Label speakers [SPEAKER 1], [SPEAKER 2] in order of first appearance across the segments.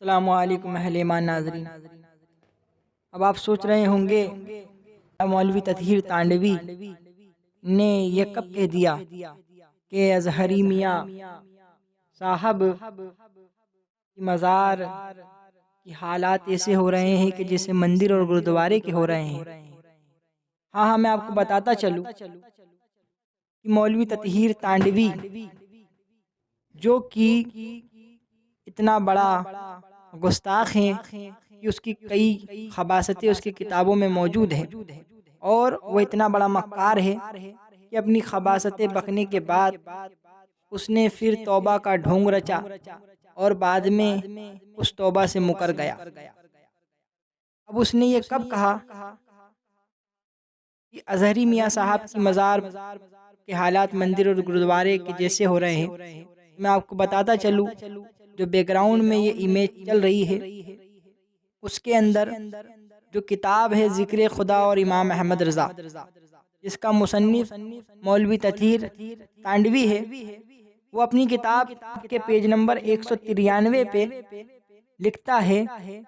[SPEAKER 1] السلام علیکم اہل ایمان ناظرین۔ اب آپ سوچ رہے ہوں گے مولوی تطہیر تانڈوی نے یہ کب کہہ دیا کہ اظہری میاں صاحب کی مزار کی حالات ایسے ہو رہے ہیں کہ جیسے مندر اور گردوارے کے ہو رہے ہیں۔ ہاں میں آپ کو بتاتا چلوں کہ مولوی تطہیر تانڈوی جو کہ اتنا بڑا گستاخ ہیں کہ اس کی کئی خباثتیں اس کی کتابوں میں موجود ہیں، اور وہ اتنا بڑا مکار ہے کہ اپنی خباثتیں بکنے کے بعد اس نے پھر توبہ کا ڈھونگ رچا اور بعد میں اس توبہ سے مکر گیا۔ اب اس نے یہ کب کہا کہ اظہری میاں صاحب کی مزار کے حالات مندر اور گردوارے کے جیسے ہو رہے ہیں؟ میں آپ کو بتاتا چلوں، جو بیک گراؤنڈ میں یہ امیج چل رہی ہے اس کے اندر جو کتاب ہے ذکر خدا اور امام احمد رضا، جس کا مصنف مولوی تطہیر تانڈوی ہے، وہ اپنی کتاب کے پیج نمبر 193 پہ لکھتا ہے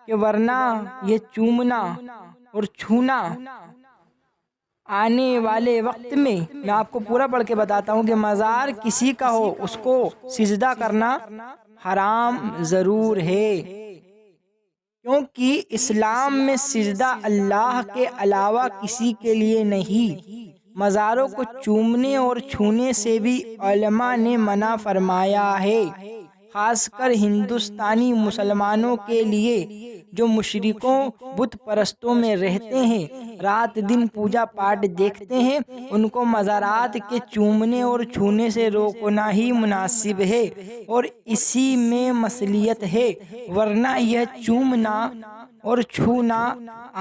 [SPEAKER 1] کہ ورنہ یہ چومنا اور چھونا آنے والے وقت میں آپ کو پورا پڑھ کے بتاتا ہوں کہ مزار کسی کا ہو اس کو سجدہ کرنا حرام ضرور ہے، کیونکہ اسلام میں سجدہ اللہ کے علاوہ کسی کے لیے نہیں۔ مزاروں کو چومنے اور چھونے سے بھی علماء نے منع فرمایا ہے، خاص کر ہندوستانی مسلمانوں کے لیے جو مشرکوں بت پرستوں میں رہتے ہیں، رات دن پوجا پاٹ دیکھتے ہیں، ان کو مزارات کے چومنے اور چھونے سے روکنا ہی مناسب ہے اور اسی میں مصلحت ہے، ورنہ یہ چومنا اور چھونا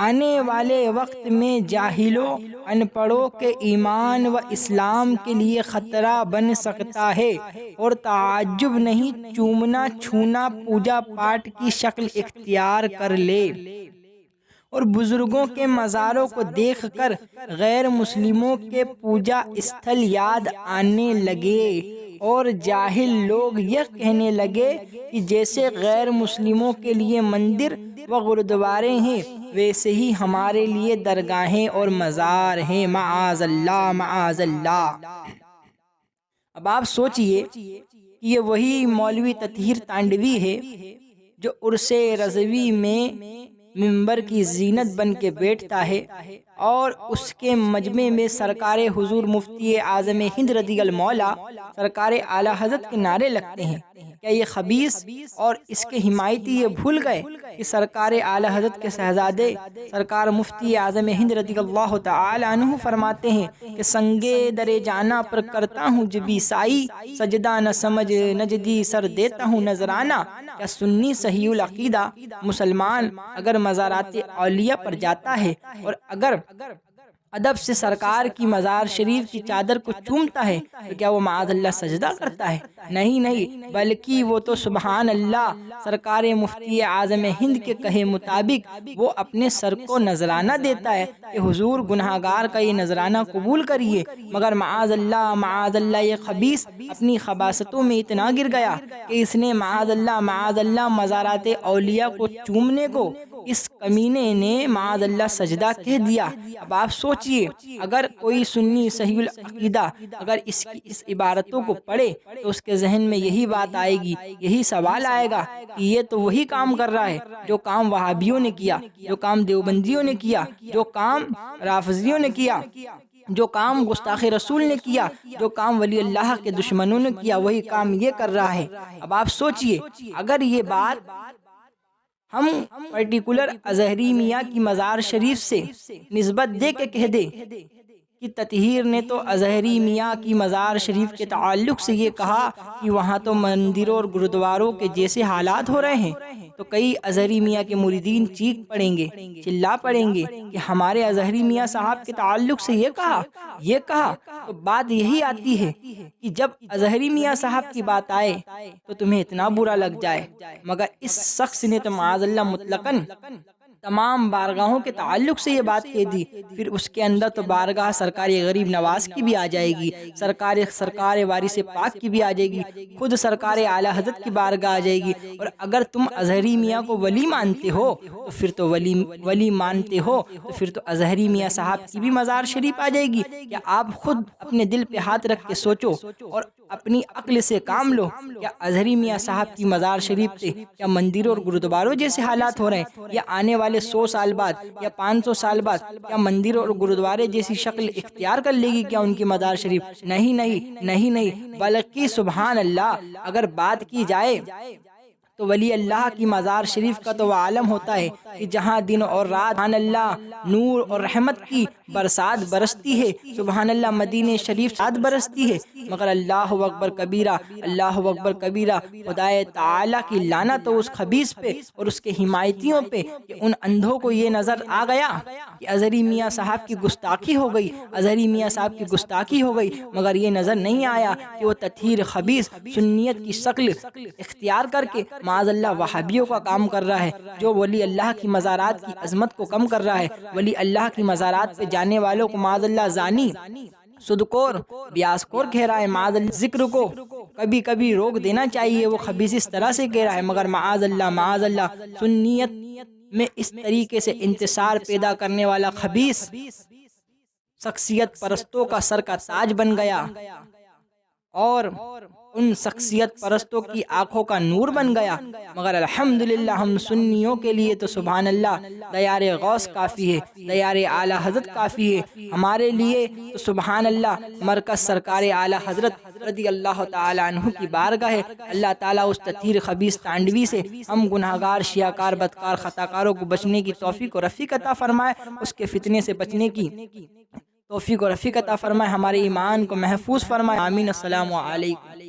[SPEAKER 1] آنے والے وقت میں جاہلوں ان پڑھوں کے ایمان و اسلام کے لیے خطرہ بن سکتا ہے، اور تعجب نہیں چومنا چھونا پوجا پاٹ کی شکل اختیار کر لے اور بزرگوں کے مزاروں کو دیکھ کر غیر مسلموں کے پوجا استھل یاد آنے لگے اور جاہل لوگ یہ کہنے لگے کہ جیسے غیر مسلموں کے لیے مندر و گردوارے ہیں ویسے ہی ہمارے لیے درگاہیں اور مزار ہیں، معاذ اللہ معاذ اللہ۔ اب آپ سوچئے کہ یہ وہی مولوی تطہیر تانڈوی ہے جو عرس رضوی میں منبر کی زینت بن کے بیٹھتا ہے اور اس کے مجمع میں سرکار حضور مفتی اعظم ہند رضی المولا سرکار اعلی حضرت کے نعرے لگتے ہیں۔ کیا یہ خبیث اور اس کے حمایتی یہ بھول گئے کہ سرکار اعلی حضرت کے شہزادے سرکار مفتی اعظم ہند رضی اللہ تعالی عنہ فرماتے ہیں کہ سنگے درے جانا پر کرتا ہوں جبی سائی، سجدہ نہ سمجھ نجدی سر دیتا ہوں نذرانہ۔ کیا سنی صحیح العقیدہ مسلمان اگر مزارات اولیاء پر جاتا ہے اور اگر ادب سے سرکار کی مزار شریف کی چادر کو چومتا ہے تو کیا وہ معاذ اللہ سجدہ کرتا ہے؟ نہیں، بلکہ وہ تو سبحان اللہ سرکار مفتی اعظم ہند کے کہے مطابق وہ اپنے سر کو نذرانہ دیتا ہے کہ حضور گناہگار کا یہ نذرانہ قبول کریے، مگر معاذ اللہ یہ خبیث اپنی خباثتوں میں اتنا گر گیا کہ اس نے معاذ اللہ مزارات اولیاء کو چومنے کو اس کمینے نے معاذ اللہ سجدہ کہہ دیا۔ اب آپ سوچئے اگر کوئی سنی صحیح العقیدہ اگر اس کی اس عبارتوں کو پڑھے تو اس کے ذہن میں یہی بات آئے گی، یہی سوال آئے گا کہ یہ تو وہی کام کر رہا ہے جو کام وہابیوں نے کیا، جو کام دیوبندیوں نے کیا، جو کام رافضیوں نے کیا، جو کام گستاخ رسول نے کیا، جو کام ولی اللہ کے دشمنوں نے کیا، وہی کام یہ کر رہا ہے۔ اب آپ سوچئے اگر یہ بات ہم پرٹیکولر اظہری میاں کی مزار شریف سے نسبت دے کے کہہ دے کہ تطہیر نے تو اظہری میاں کی مزار شریف کے تعلق سے یہ کہا کہ وہاں تو مندروں اور گردواروں کے جیسے حالات ہو رہے ہیں، تو کئی اظہری میاں کے مریدین چیخ پڑیں گے، چلا پڑیں گے کہ ہمارے اظہری میاں صاحب کے تعلق سے یہ کہا۔ تو بات یہی آتی ہے کہ جب اظہری میاں صاحب کی بات آئے تو تمہیں اتنا برا لگ جائے، مگر اس شخص نے تو معاذ اللہ مطلقاً تمام بارگاہوں کے تعلق سے یہ بات کہہ دی، پھر اس کے اندر تو بارگاہ سرکار غریب نواز کی بھی آ جائے گی، سرکار وارث پاک کی بھی آ جائے گی، خود سرکار اعلیٰ حضرت کی بارگاہ آ جائے گی۔ اور اگر تم اظہری میاں کو ولی مانتے ہو تو پھر تو ولی مانتے ہو تو پھر تو اظہری میاں صاحب کی بھی مزار شریف آ جائے گی۔ کیا آپ خود اپنے دل پہ ہاتھ رکھ کے سوچو اور اپنی عقل سے کام لو، کیا اظہری میاں صاحب کی مزار شریف پہ کیا مندروں اور گرودواروں جیسے حالات ہو رہے ہیں، یا آنے والے 100 سال بعد یا 500 سال بعد کیا مندروں اور گرودوارے جیسی شکل اختیار کر لے گی کیا ان کی مزار شریف؟ نہیں نہیں نہیں نہیں، بلکہ سبحان اللہ، اگر بات کی جائے تو ولی اللہ کی مزار شریف کا تو وہ عالم ہوتا ہے کہ جہاں دن اور رات سبحان اللہ نور اور رحمت کی برسات برستی ہے، سبحان اللہ مدینہ شریف ساتھ برستی ہے، مگر اللہ اکبر کبیرہ، اللہ اکبر کبیرہ، خدائے تعالیٰ کی لعنت تو اس خبیث پہ اور اس کے حمایتیوں پہ کہ ان اندھوں کو یہ نظر آ گیا کہ اظہری میاں صاحب کی گستاخی ہو گئی، اظہری میاں صاحب کی گستاخی ہو گئی، مگر یہ نظر نہیں آیا کہ وہ تطہیر خبیث سنیت کی شکل اختیار کر کے معاذ اللہ وہابیوں کا کام کر رہا ہے، جو ولی اللہ کی مزارات کی عظمت کو کم کر رہا ہے، ولی اللہ کی مزارات پہ جانے والوں کو معاذ اللہ زانی، سودخور، بیاسخور کہہ رہا ہے، معاذ اللہ ذکر کو کبھی کبھی روک دینا چاہیے، وہ خبیث اس طرح سے کہہ رہا ہے، مگر معاذ اللہ سنیت میں اس طریقے سے انتصار پیدا کرنے والا خبیث شخصیت پرستوں کا سر کا تاج بن گیا اور ان شخصیت پرستوں کی آنکھوں کا نور بن گیا، مگر الحمدللہ ہم سنیوں کے لیے تو سبحان اللہ دیار غوث کافی ہے، دیار اعلیٰ حضرت کافی ہے، ہمارے لیے تو سبحان اللہ مرکز سرکار اعلیٰ حضرت رضی اللہ تعالیٰ عنہ کی بارگاہ ہے۔ اللہ تعالیٰ اس تطہیر خبیث تانڈوی سے ہم گناہگار شیعہ کار بدکار خطاکاروں کو بچنے کی توفیق و رفیق عطا فرمائے، اس کے فتنے سے بچنے کی توفیق و رفیق عطا فرمائے، ہمارے ایمان کو محفوظ فرمائے، آمین۔ السلام علیکم۔